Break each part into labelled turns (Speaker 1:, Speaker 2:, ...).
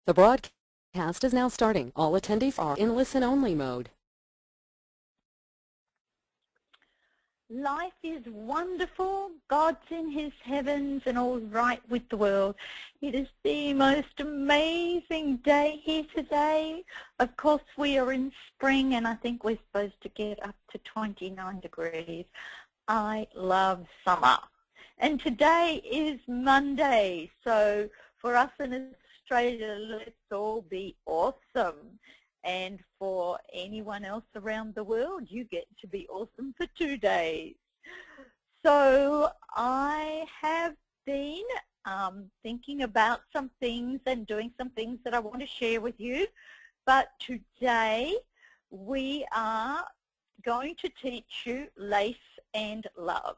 Speaker 1: The broadcast is now starting. All attendees are in listen-only mode.
Speaker 2: Life is wonderful. God's in his heavens and all's right with the world. It is the most amazing day here today. Of course, we are in spring, and I think we're supposed to get up to 29 degrees. I love summer. And today is Monday, so for us in Australia, let's all be awesome. And for anyone else around the world, you get to be awesome for 2 days. So I have been thinking about some things and doing some things that I want to share with you. But today we are going to teach you lace and love.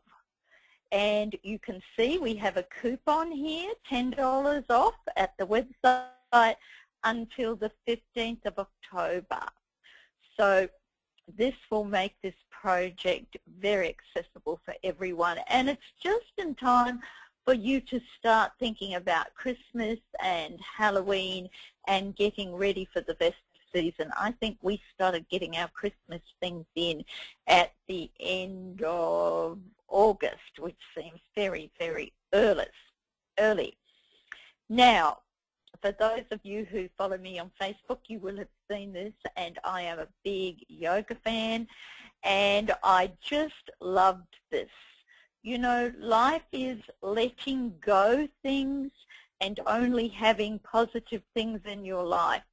Speaker 2: And you can see we have a coupon here, $10 off at the website until the 15th of October. So this will make this project very accessible for everyone. And it's just in time for you to start thinking about Christmas and Halloween and getting ready for the festive season. I think we started getting our Christmas things in at the end of August, which seems very, very early. Now, for those of you who follow me on Facebook, you will have seen this, and I am a big yoga fan, and I just loved this. You know, life is letting go things and only having positive things in your life.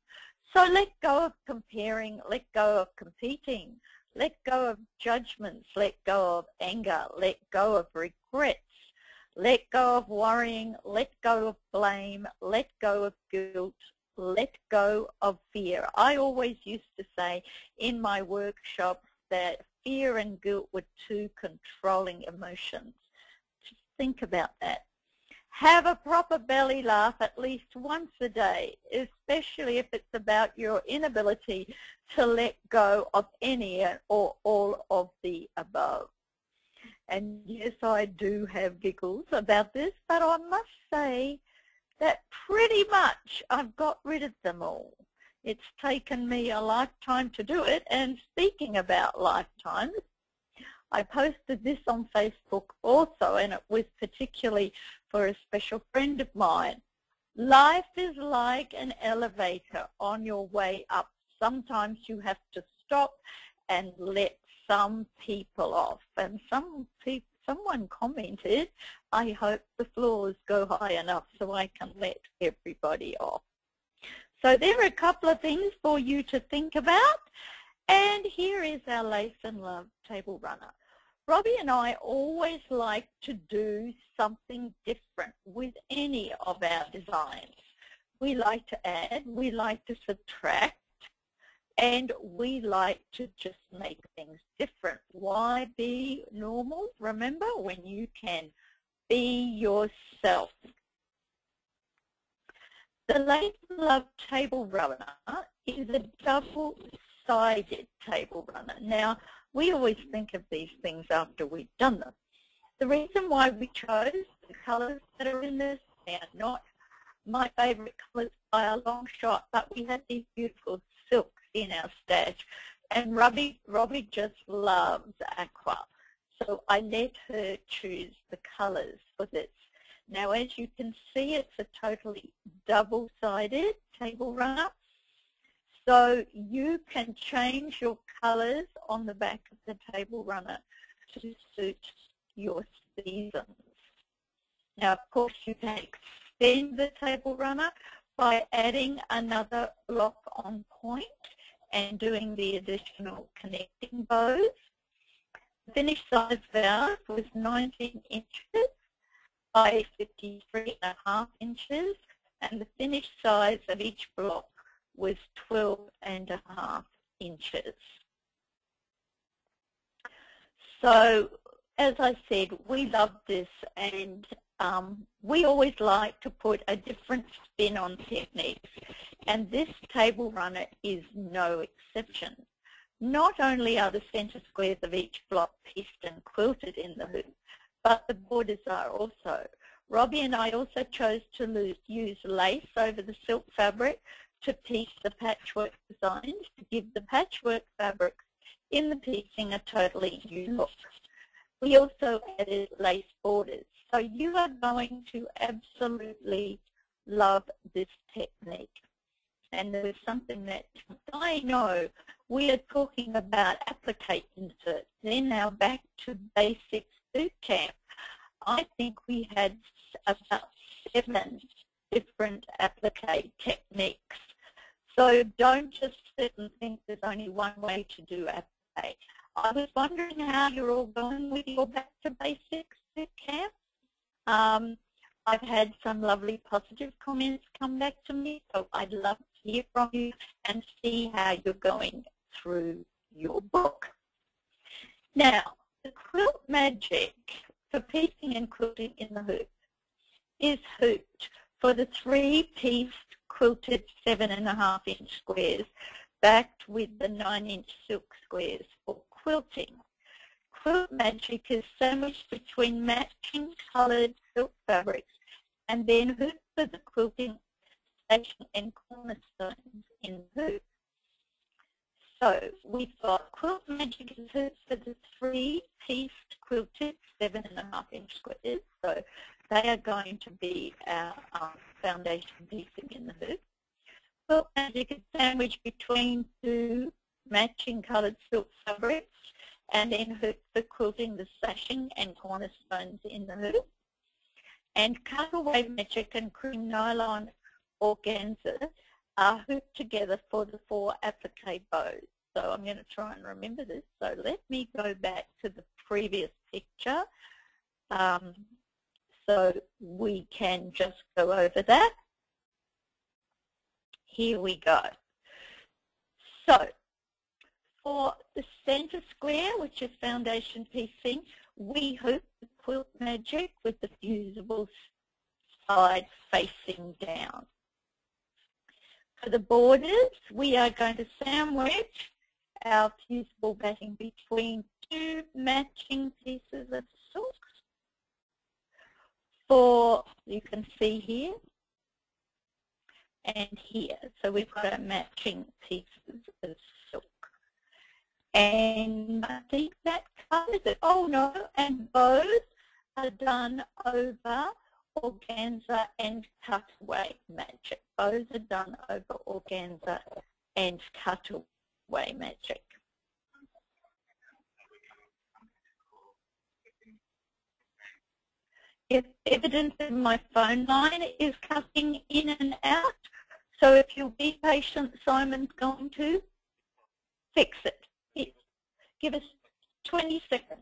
Speaker 2: So let go of comparing, let go of competing, let go of judgments, let go of anger, let go of regrets, let go of worrying, let go of blame, let go of guilt, let go of fear. I always used to say in my workshops that fear and guilt were two controlling emotions. Just think about that. Have a proper belly laugh at least once a day, especially if it's about your inability to let go of any or all of the above. And yes, I do have giggles about this, but I must say that pretty much I've got rid of them all. It's taken me a lifetime to do it, and speaking about lifetimes, I posted this on Facebook also, and it was particularly for a special friend of mine. Life is like an elevator on your way up. Sometimes you have to stop and let some people off. And someone commented, I hope the floors go high enough so I can let everybody off. So there are a couple of things for you to think about. And here is our Lace and Love table runner. Robbie and I always like to do something different with any of our designs. We like to add, we like to subtract, and we like to just make things different. Why be normal? Remember, when you can be yourself. The Lace and Love table runner is a double-sided table runner. Now, we always think of these things after we've done them. The reason why we chose the colours that are in this, they are not my favourite colours by a long shot, but we had these beautiful silks in our stash, and Robbie just loves aqua. So I let her choose the colours for this. Now, as you can see, it's a totally double-sided table runner. So you can change your colours on the back of the table runner to suit your seasons. Now, of course, you can extend the table runner by adding another block on point and doing the additional connecting bows. The finished size of ours was 19 inches by 53.5 inches, and the finished size of each block was 12.5 inches. So, as I said, we love this, and we always like to put a different spin on techniques, and this table runner is no exception. Not only are the centre squares of each block pieced and quilted in the hoop, but the borders are also. Robbie and I also chose to use lace over the silk fabric to piece the patchwork designs to give the patchwork fabrics in the piecing a totally new look. We also added lace borders. So you are going to absolutely love this technique. And there was something that I know we are talking about applique inserts. They're now back to basics boot camp. I think we had about 7 different applique techniques. So don't just sit and think there's only one way to do applique. I was wondering how you're all going with your back to basics boot camp. I've had some lovely positive comments come back to me, so I'd love to hear from you and see how you're going through your book. Now, the quilt magic for piecing and quilting in the hoop is hooped for the 3-piece quilted 7.5-inch squares backed with the 9-inch silk squares for quilting. Quilt magic is sandwiched between matching coloured silk fabrics and then hooped for the quilting, sashing and cornerstones in hoop. So we've got quilt magic is hooped for the 3-piece quilted 7.5-inch squares. So they are going to be our foundation piecing in the hoop. Quilt magic is sandwiched between 2 matching coloured silk fabrics and then hoop for quilting the sashing and cornerstones in the hoop. And cutaway magic and cream nylon organza are hooped together for the 4 applique bows. So I'm going to try and remember this. So let me go back to the previous picture so we can just go over that. Here we go. So for the center square, which is foundation piecing, we hoop the quilt magic with the fusible side facing down. For the borders, we are going to sandwich our fusible backing between 2 matching pieces of silk. For, you can see here and here. So we've got our matching pieces of silk. And I think that covers it. Oh no, and both are done over organza and cutaway magic. Both are done over organza and cutaway magic. If evidence of my phone line is cutting in and out, so if you'll be patient, Simon's going to fix it. Give us 20 seconds.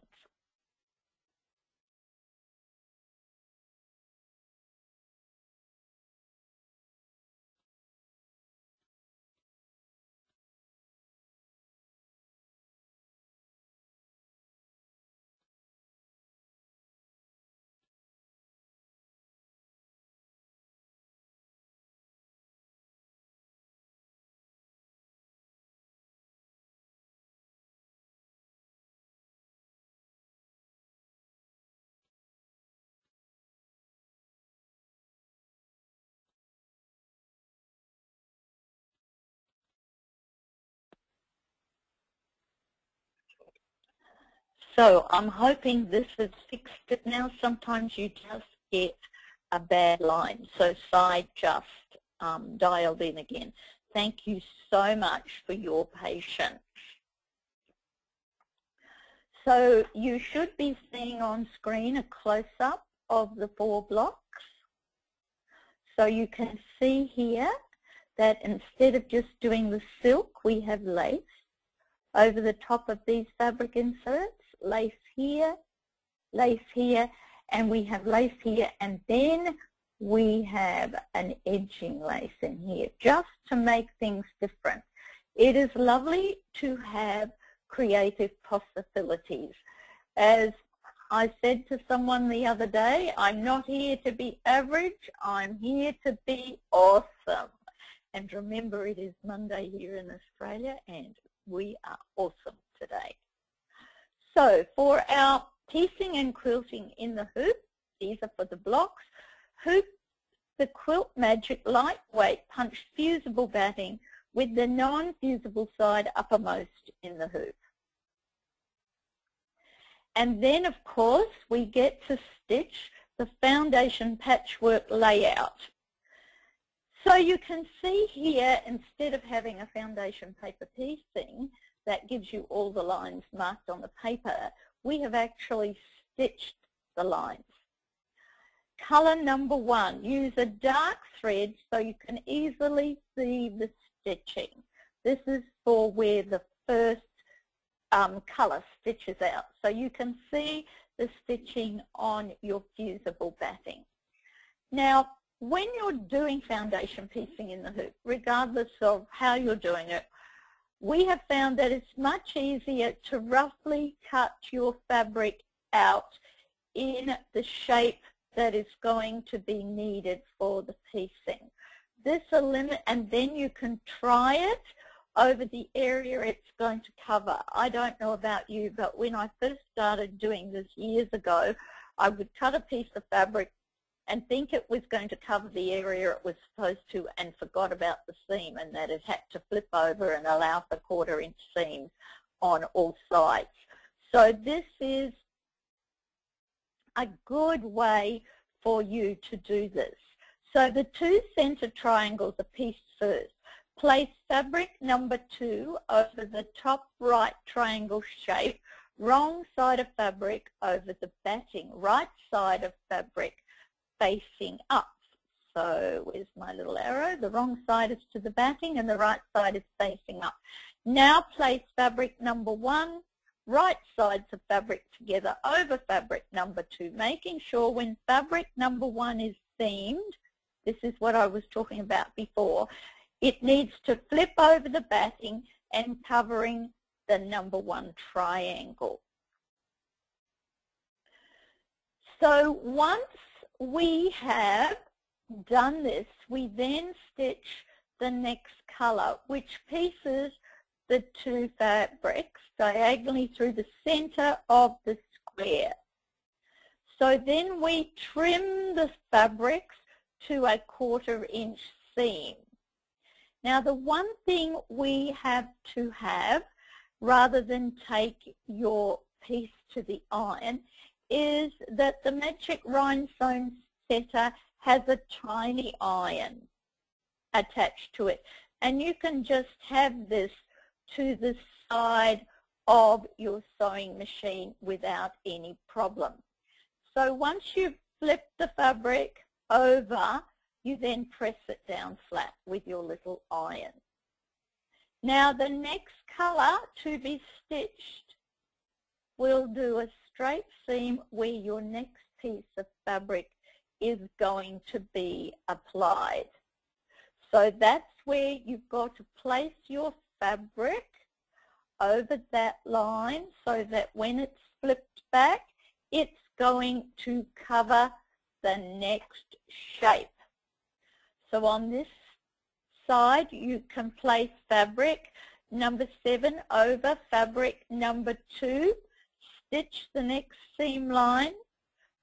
Speaker 2: So I'm hoping this has fixed it now. Sometimes you just get a bad line. So Sai just dialed in again. Thank you so much for your patience. So you should be seeing on screen a close-up of the 4 blocks. So you can see here that instead of just doing the silk, we have lace over the top of these fabric inserts. Lace here, and we have lace here, and then we have an edging lace in here, just to make things different. It is lovely to have creative possibilities. As I said to someone the other day, I'm not here to be average, I'm here to be awesome. And remember, it is Monday here in Australia, and we are awesome today. So for our piecing and quilting in the hoop, these are for the blocks. Hoop the Quilt Magic lightweight punched fusible batting with the non-fusible side uppermost in the hoop. And then, of course, we get to stitch the foundation patchwork layout. So you can see here, instead of having a foundation paper piecing that gives you all the lines marked on the paper, we have actually stitched the lines. Colour number 1, use a dark thread so you can easily see the stitching. This is for where the first colour stitches out. So you can see the stitching on your fusible batting. Now, when you're doing foundation piecing in the hoop, regardless of how you're doing it, we have found that it's much easier to roughly cut your fabric out in the shape that is going to be needed for the piecing. This eliminates, and then you can try it over the area it's going to cover. I don't know about you, but when I first started doing this years ago, I would cut a piece of fabric and think it was going to cover the area it was supposed to, and forgot about the seam, and that it had to flip over and allow for 1/4 inch seams on all sides. So this is a good way for you to do this. So the 2 center triangles are pieced first. Place fabric number 2 over the top right triangle shape, wrong side of fabric over the batting, right side of fabric facing up. So where's my little arrow? The wrong side is to the batting and the right side is facing up. Now place fabric number 1, right sides of fabric together over fabric number 2, making sure when fabric number 1 is seamed, this is what I was talking about before, it needs to flip over the batting and covering the number 1 triangle. So once we have done this, we then stitch the next color, which pieces the 2 fabrics diagonally through the center of the square. So then we trim the fabrics to a 1/4 inch seam. Now the one thing we have to have, rather than take your piece to the iron, is that the Magic Rhinestone setter has a tiny iron attached to it, and you can just have this to the side of your sewing machine without any problem. So once you've flipped the fabric over, you then press it down flat with your little iron. Now the next colour to be stitched, we'll do a straight seam where your next piece of fabric is going to be applied. So that's where you've got to place your fabric over that line so that when it's flipped back, it's going to cover the next shape. So on this side, you can place fabric number 7 over fabric number 2, stitch the next seam line,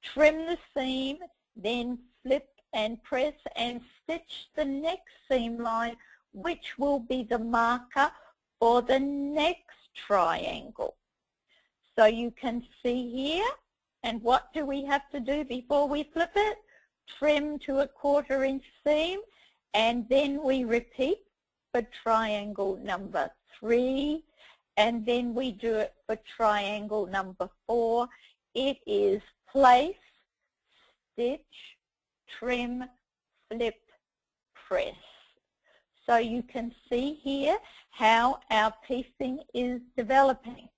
Speaker 2: trim the seam, then flip and press and stitch the next seam line, which will be the marker for the next triangle. So you can see here, and what do we have to do before we flip it? Trim to a 1/4 inch seam, and then we repeat for triangle number 3, and then we do it for triangle number 4. It is place, stitch, trim, flip, press. So you can see here how our piecing is developing.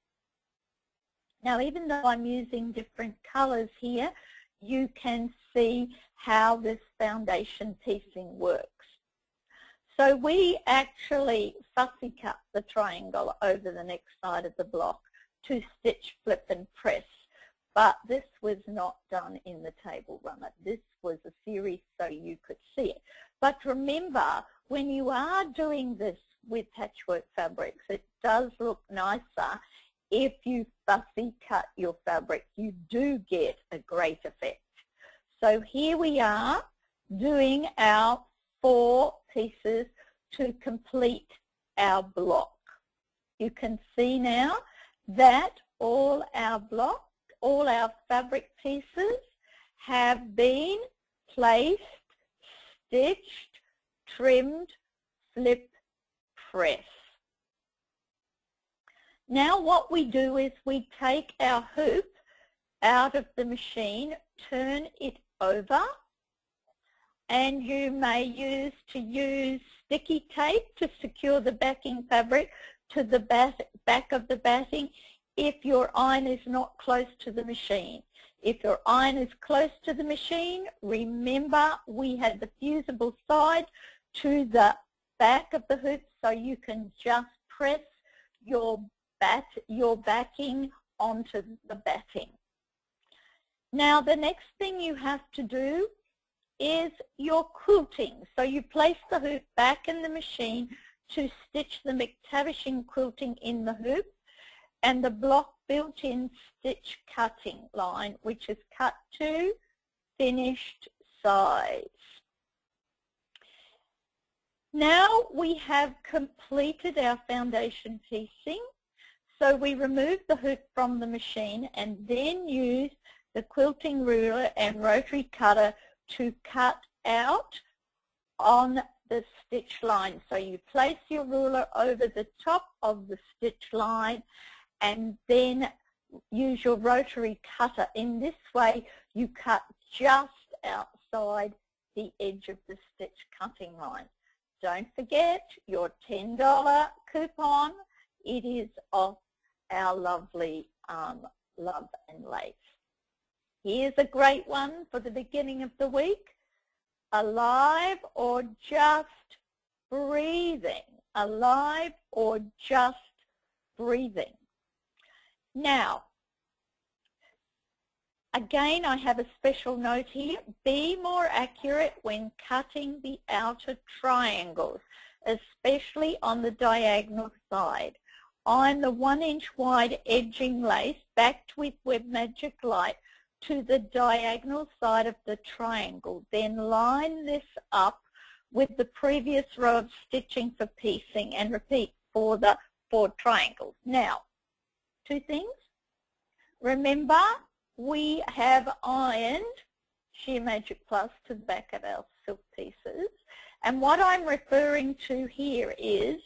Speaker 2: Now even though I'm using different colours here, you can see how this foundation piecing works. So we actually fussy cut the triangle over the next side of the block to stitch, flip and press, but this was not done in the table runner. This was a series so you could see it. But remember, when you are doing this with patchwork fabrics, it does look nicer if you fussy cut your fabric. You do get a great effect. So here we are doing our 4 pieces to complete our block. You can see now that all our fabric pieces have been placed, stitched, trimmed, flip, press. Now what we do is we take our hoop out of the machine, turn it over, and you may use sticky tape to secure the backing fabric to the back of the batting if your iron is not close to the machine. If your iron is close to the machine, remember we had the fusible side to the back of the hoop, so you can just press your backing onto the batting. Now the next thing you have to do is your quilting. So you place the hoop back in the machine to stitch the McTavishing quilting in the hoop, and the block built-in stitch cutting line, which is cut to finished size. Now we have completed our foundation piecing, so we remove the hoop from the machine and then use the quilting ruler and rotary cutter to cut out on the stitch line. So you place your ruler over the top of the stitch line and then use your rotary cutter. In this way you cut just outside the edge of the stitch cutting line. Don't forget your $10 coupon. It is off our lovely Love and Lace. Here's a great one for the beginning of the week. Alive or just breathing. Alive or just breathing. Now, again, I have a special note here. Be more accurate when cutting the outer triangles, especially on the diagonal side. On the 1-inch wide edging lace backed with Web Magic Light to the diagonal side of the triangle. Then line this up with the previous row of stitching for piecing and repeat for the 4 triangles. Now, 2 things. Remember, we have ironed Sheer Magic Plus to the back of our silk pieces. And what I'm referring to here is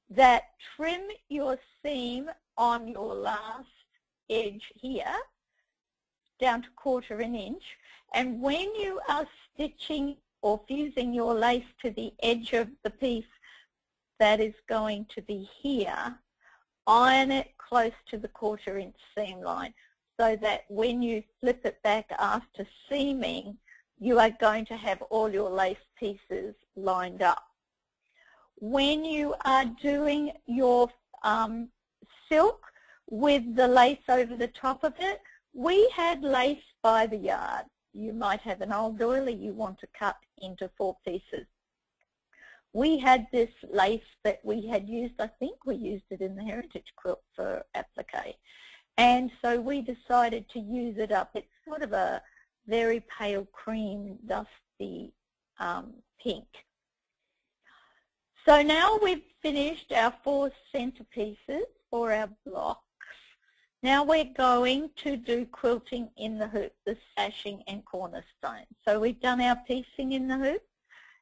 Speaker 2: that trim your seam on your last edge here down to 1/4 inch, and when you are stitching or fusing your lace to the edge of the piece that is going to be here, iron it close to the 1/4 inch seam line so that when you flip it back after seaming, you are going to have all your lace pieces lined up. When you are doing your silk with the lace over the top of it, we had lace by the yard. You might have an old doily you want to cut into 4 pieces. We had this lace that we had used, I think we used it in the Heritage quilt for applique. And so we decided to use it up. It's sort of a very pale cream, dusty pink. So now we've finished our 4 centerpieces for our blocks. Now we're going to do quilting in the hoop, the sashing and cornerstones. So we've done our piecing in the hoop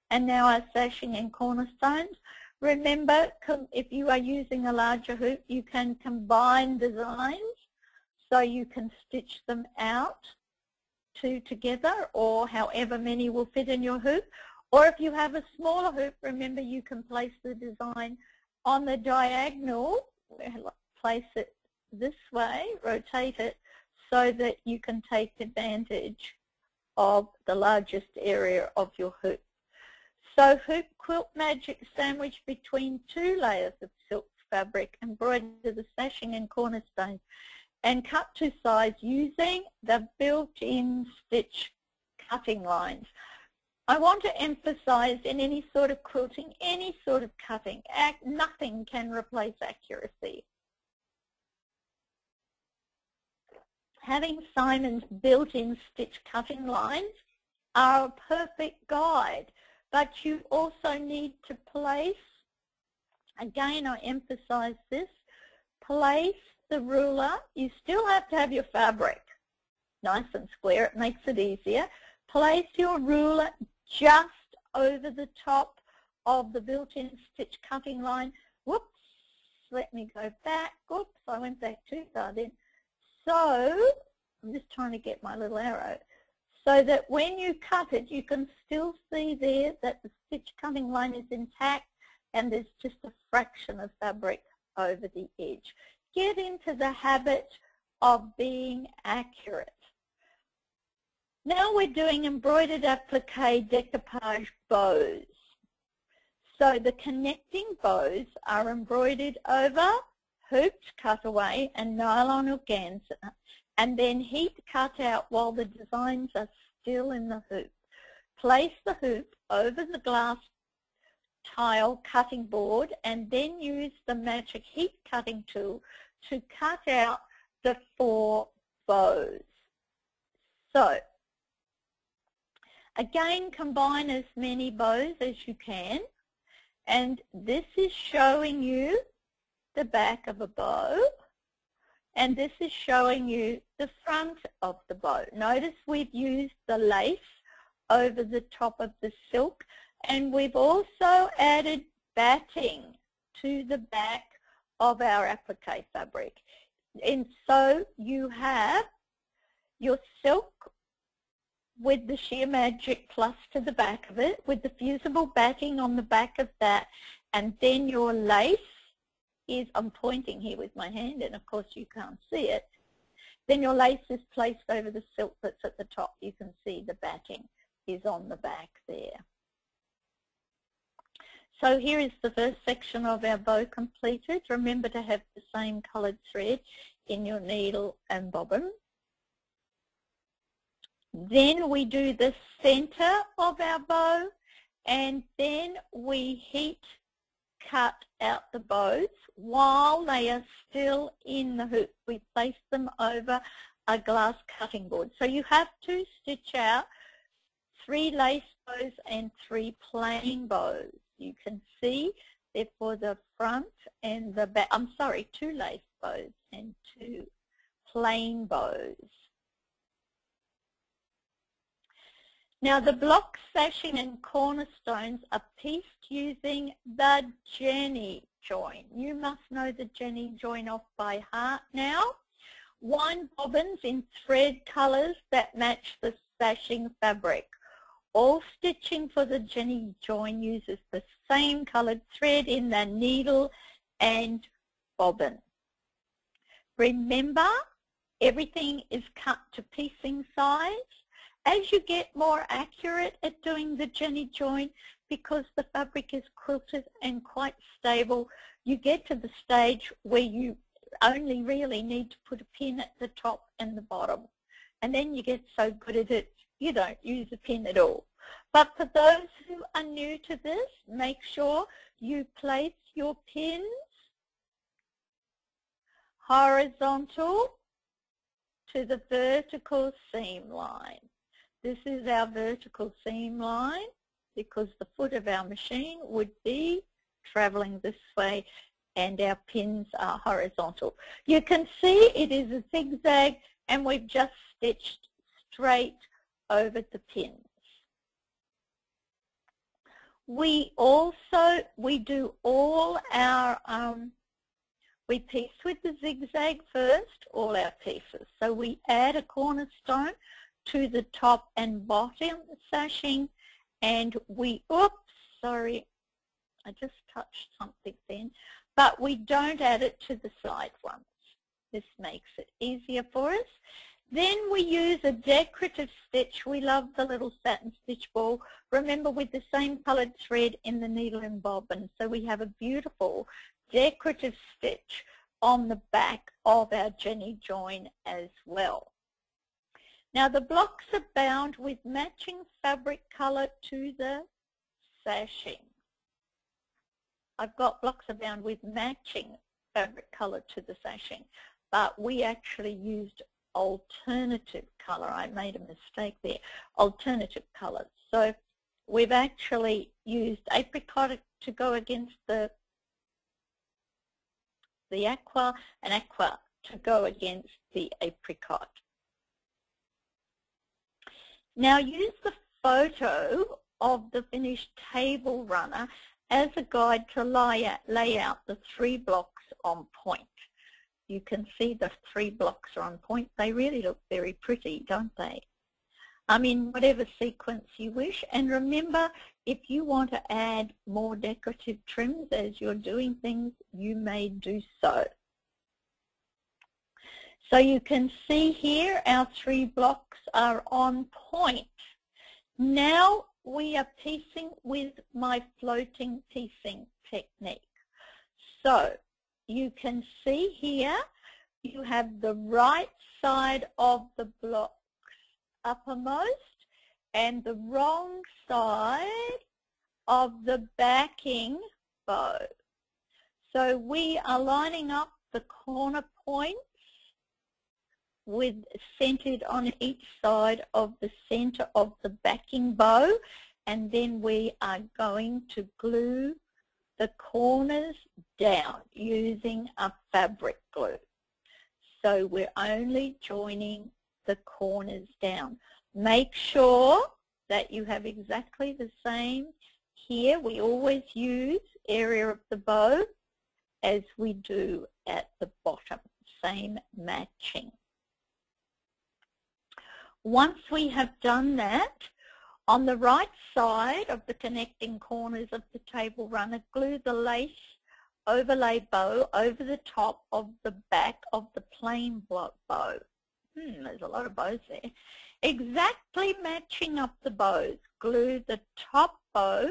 Speaker 2: and now our sashing and cornerstones. Remember, if you are using a larger hoop, you can combine designs so you can stitch them out 2 together, or however many will fit in your hoop. Or if you have a smaller hoop, remember you can place the design on the diagonal, place it this way, rotate it so that you can take advantage of the largest area of your hoop. So hoop quilt magic sandwich between 2 layers of silk fabric, embroidered the sashing and cornerstones, and cut to size using the built-in stitch cutting lines. I want to emphasize in any sort of quilting, any sort of cutting, nothing can replace accuracy. Having Simon's built-in stitch cutting lines are a perfect guide, but you also need to place, again I emphasize this, place the ruler. You still have to have your fabric nice and square, it makes it easier. Place your ruler just over the top of the built-in stitch cutting line. Whoops, let me go back. Oops, I went back too far then. So, I'm just trying to get my little arrow, so that when you cut it, you can still see there that the stitch cutting line is intact and there's just a fraction of fabric over the edge. Get into the habit of being accurate. Now we're doing embroidered applique decoupage bows. So the connecting bows are embroidered over, hooped cutaway and nylon organza, and then heat cut out while the designs are still in the hoop. Place the hoop over the glass tile cutting board and then use the magic heat cutting tool to cut out the 4 bows. So, again, combine as many bows as you can, and this is showing you the back of a bow, and this is showing you the front of the bow. Notice we've used the lace over the top of the silk, and we've also added batting to the back of our applique fabric. And so you have your silk with the sheer magic plus to the back of it, with the fusible batting on the back of that, and then your lace is, I'm pointing here with my hand and of course you can't see it, then your lace is placed over the silk that's at the top. You can see the batting is on the back there. So here is the first section of our bow completed. Remember to have the same coloured thread in your needle and bobbin. Then we do the center of our bow, and then we heat cut out the bows while they are still in the hoop. We place them over a glass cutting board. So you have to stitch out 3 lace bows and 3 plain bows. You can see they're for the front and the back. I'm sorry, 2 lace bows and 2 plain bows. Now the block sashing and cornerstones are pieced using the Jenny join. You must know the Jenny join off by heart now. 1 bobbins in thread colours that match the sashing fabric. All stitching for the Jenny join uses the same coloured thread in the needle and bobbin. Remember, everything is cut to piecing size. As you get more accurate at doing the Jenny join, because the fabric is quilted and quite stable, you get to the stage where you only really need to put a pin at the top and the bottom. And then you get so good at it, you don't use a pin at all. But for those who are new to this, make sure you place your pins horizontal to the vertical seam line. This is our vertical seam line because the foot of our machine would be traveling this way and our pins are horizontal. You can see it is a zigzag and we've just stitched straight over the pins. We do all our, we piece with the zigzag first, all our pieces. So we add a cornerstone to the top and bottom sashing, and we, oops, sorry, I just touched something then, but we don't add it to the side ones. This makes it easier for us. Then we use a decorative stitch. We love the little satin stitch ball. Remember, with the same coloured thread in the needle and bobbin. So we have a beautiful decorative stitch on the back of our Jenny join as well. Now the blocks are bound with matching fabric colour to the sashing. I've got blocks are bound with matching fabric colour to the sashing, but we actually used alternative colour. I made a mistake there. Alternative colours. So we've actually used apricot to go against the aqua, and aqua to go against the apricot. Now use the photo of the finished table runner as a guide to lay out the 3 blocks on point. You can see the 3 blocks are on point. They really look very pretty, don't they? In whatever sequence you wish. And remember, if you want to add more decorative trims as you're doing things, you may do so. So you can see here our 3 blocks are on point. Now we are piecing with my floating piecing technique. So you can see here you have the right side of the blocks uppermost and the wrong side of the backing bow. So we are lining up the corner points with centered on each side of the center of the backing bow, and then we are going to glue the corners down using a fabric glue. So we're only joining the corners down. Make sure that you have exactly the same here. We always use area of the bow as we do at the bottom, same matching. Once we have done that, on the right side of the connecting corners of the table runner, glue the lace overlay bow over the top of the back of the plain block bow. There's a lot of bows there. Exactly matching up the bows. Glue the top bow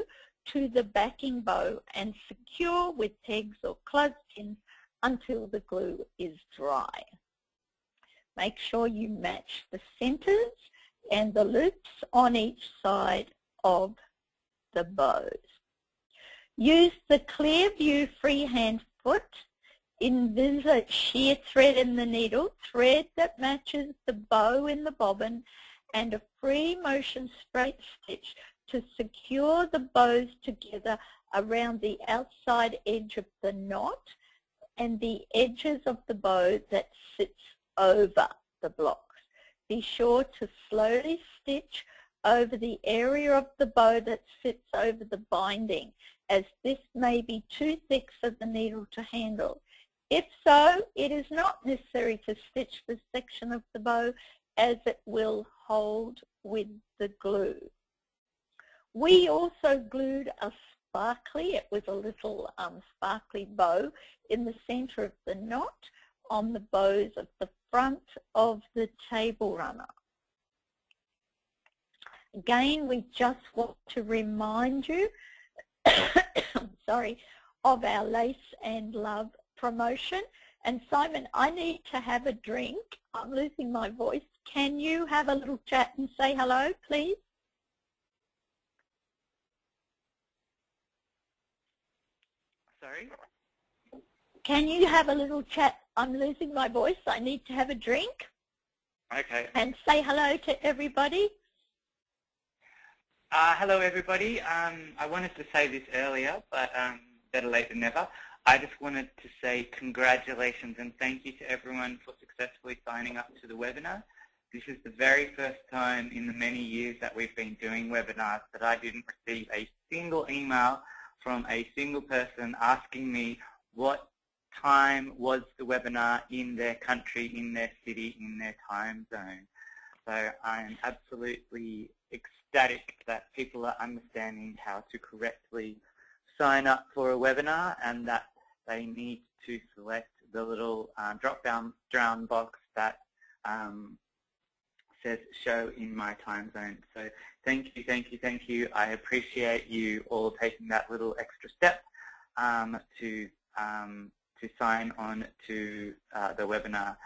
Speaker 2: to the backing bow and secure with pegs or clothespins until the glue is dry. Make sure you match the centers and the loops on each side of the bows. Use the clear view freehand foot, insert sheer thread in the needle, thread that matches the bow in the bobbin, and a free motion straight stitch to secure the bows together around the outside edge of the knot and the edges of the bow that sits over the blocks. Be sure to slowly stitch over the area of the bow that sits over the binding, as this may be too thick for the needle to handle. If so, it is not necessary to stitch this section of the bow, as it will hold with the glue. We also glued a sparkly, it was a little sparkly bow in the center of the knot on the bows of the front of the table runner. Again, we just want to remind you sorry, of our Lace and Love promotion. And Simon, I need to have a drink. I'm losing my voice. Can you have a little chat and say hello, please?
Speaker 3: Sorry?
Speaker 2: Can you have a little chat? I'm losing my voice. I need to have a drink.
Speaker 3: Okay.
Speaker 2: And say hello to everybody.
Speaker 3: Hello, everybody. I wanted to say this earlier, but better late than never. I just wanted to say congratulations and thank you to everyone for successfully signing up to the webinar. This is the very first time in the many years that we've been doing webinars that I didn't receive a single email from a single person asking me what time was the webinar in their country, in their city, in their time zone. So I'm absolutely ecstatic that people are understanding how to correctly sign up for a webinar and that they need to select the little drop-down box that says show in my time zone. So thank you, thank you, thank you. I appreciate you all taking that little extra step to sign on to the webinar.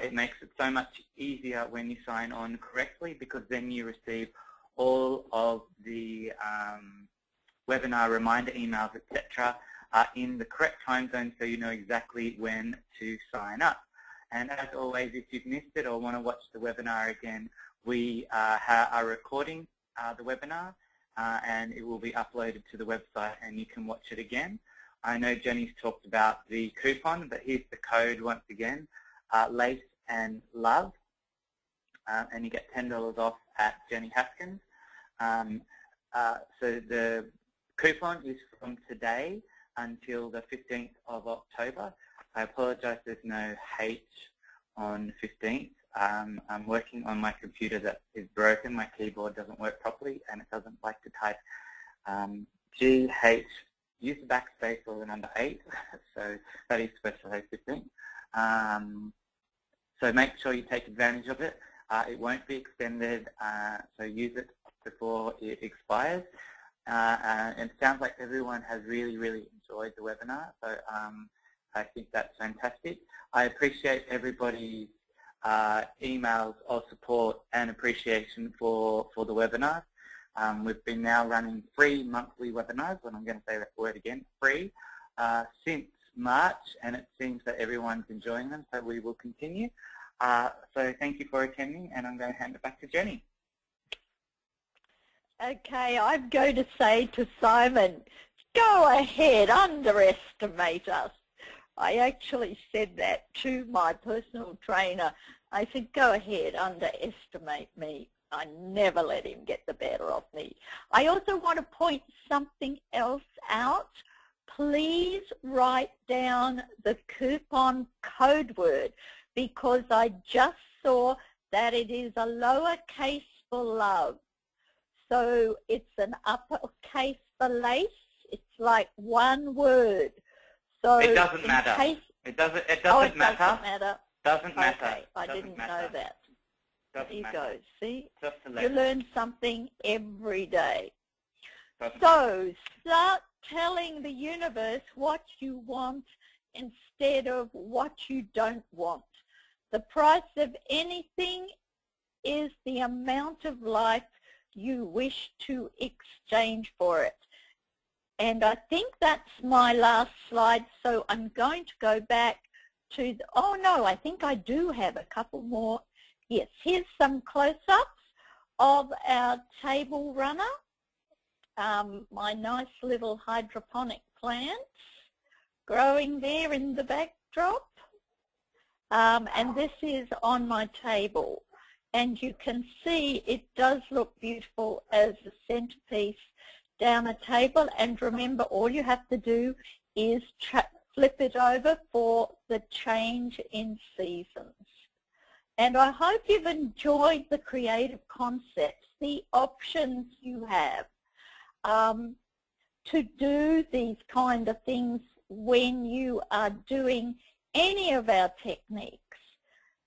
Speaker 3: It makes it so much easier when you sign on correctly, because then you receive all of the webinar reminder emails, etc., in the correct time zone, so you know exactly when to sign up. And as always, if you've missed it or want to watch the webinar again, we are recording the webinar and it will be uploaded to the website and you can watch it again. I know Jenny's talked about the coupon, but here's the code once again, Lace and Love, and you get $10 off at Jenny Haskins. So the coupon is from today until the 15th of October. I apologise there's no H on 15th. I'm working on my computer that is broken. My keyboard doesn't work properly and it doesn't like to type GH. Use the backspace or the number 8, so that is supposed to say 15. So make sure you take advantage of it. It won't be extended, so use it before it expires. And it sounds like everyone has really, really enjoyed the webinar, so I think that's fantastic. I appreciate everybody's emails of support and appreciation for the webinar. We've been now running free monthly webinars, and I'm going to say that word again, free, since March, and it seems that everyone's enjoying them, so we will continue. So thank you for attending, and I'm going to hand it back to Jenny.
Speaker 2: Okay, I'm going to say to Simon, go ahead, underestimate us. I actually said that to my personal trainer. I said, go ahead, underestimate me. I never let him get the better of me. I also want to point something else out. Please write down the coupon code word, because I just saw that it is a lowercase for love. So it's an uppercase for lace. It's like one word. So
Speaker 3: it doesn't matter. It doesn't matter. Doesn't matter.
Speaker 2: Okay, I didn't know that. There you go. See,
Speaker 3: you
Speaker 2: learn something every day. So start telling the universe what you want instead of what you don't want. The price of anything is the amount of life you wish to exchange for it. And I think that's my last slide, so I'm going to go back to the, oh no, I think I do have a couple more. Yes, here's some close-ups of our table runner, my nice little hydroponic plants growing there in the backdrop. And this is on my table. And you can see it does look beautiful as a centerpiece down a table. And remember, all you have to do is flip it over for the change in seasons. And I hope you've enjoyed the creative concepts, the options you have to do these kind of things when you are doing any of our techniques.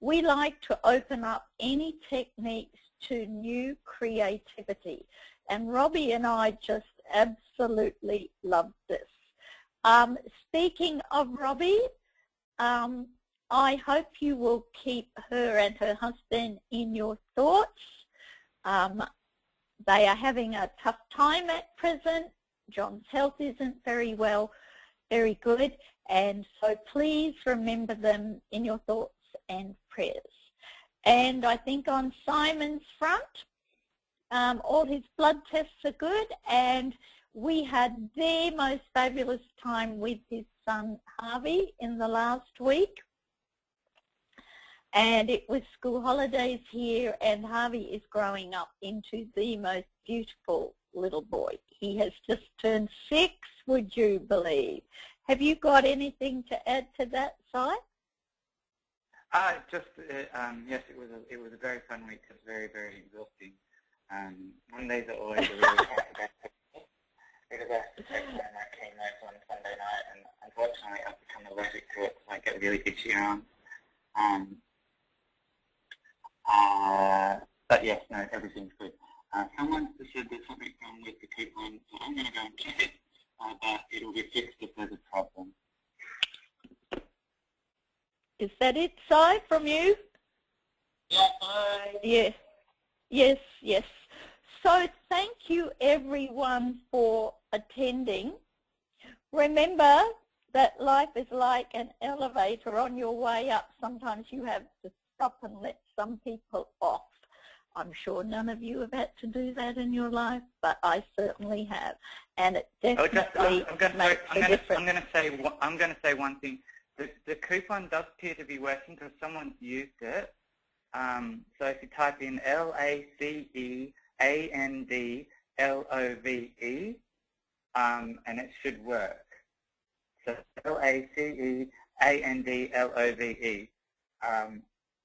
Speaker 2: We like to open up any techniques to new creativity. And Robbie and I just absolutely love this. Speaking of Robbie, I hope you will keep her and her husband in your thoughts. They are having a tough time at present. John's health isn't very good. And so please remember them in your thoughts and prayers. And I think on Simon's front, all his blood tests are good, and we had the most fabulous time with his son Harvey in the last week. And it was school holidays here, and Harvey is growing up into the most beautiful little boy. He has just turned 6, would you believe? Have you got anything to add to that, Si?
Speaker 3: Yes, it was a very fun week. It was very, very exhausting. Mondays are always a really because I have to take my keynotes on Sunday night, and unfortunately I've become allergic to it, so I get really itchy arms. But yes, no, everything's good. Someone said there's something wrong with the coupon, so I'm going to go and check it, but it will be fixed if there's a problem.
Speaker 2: Is that it, Si, from you? Yes. Yes, yes. So thank you everyone for attending. Remember, that life is like an elevator. On your way up, sometimes you have to stop and let some people off. I'm sure none of you have had to do that in your life, but I certainly have, and it definitely makes a difference.
Speaker 3: I'm going to say one thing. The coupon does appear to be working because someone's used it. So if you type in LACEANDLOVE, and it should work. So LACEANDLOVE.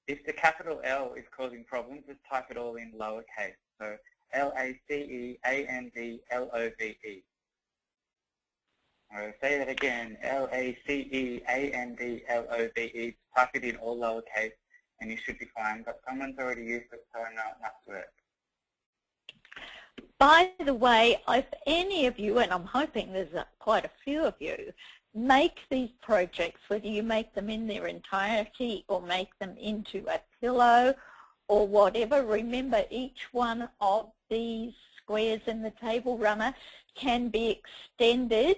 Speaker 3: If the capital L is causing problems, just type it all in lowercase. So LACEANDLOVE. I'll say that again, LACEANDLOVE. Type it in all lowercase and you should be fine. But someone's already used it, so I know it must work.
Speaker 2: By the way, if any of you, and I'm hoping there's quite a few of you, make these projects, whether you make them in their entirety or make them into a pillow or whatever, remember each one of these squares in the table runner can be extended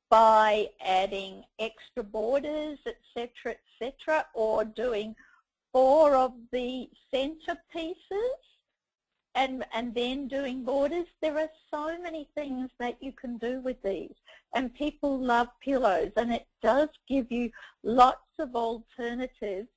Speaker 2: by adding extra borders, etc., etc., or doing 4 of the center pieces and then doing borders. There are so many things that you can do with these, and people love pillows, and it does give you lots of alternatives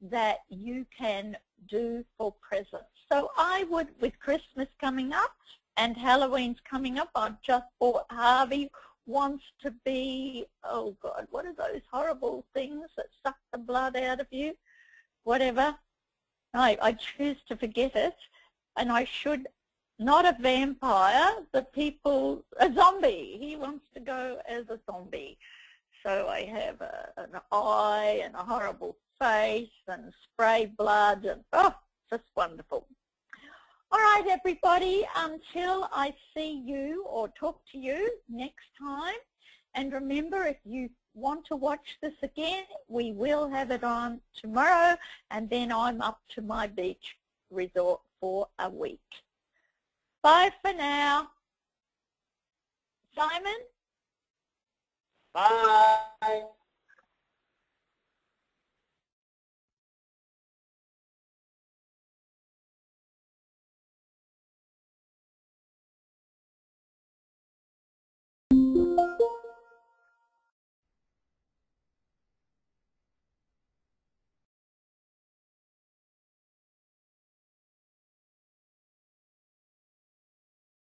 Speaker 2: that you can do for presents. So I would, with Christmas coming up and Halloween's coming up, I've just bought Harvey wants to be, oh God, what are those horrible things that suck the blood out of you? Whatever. I choose to forget it. And I should, not a vampire, a zombie. He wants to go as a zombie. So I have an eye and a horrible face and spray blood and, oh, just wonderful. All right, everybody, until I see you or talk to you next time. And remember, if you want to watch this again, we will have it on tomorrow, and then I'm up to my beach resort for a week. Bye for now. Simon?
Speaker 3: Bye.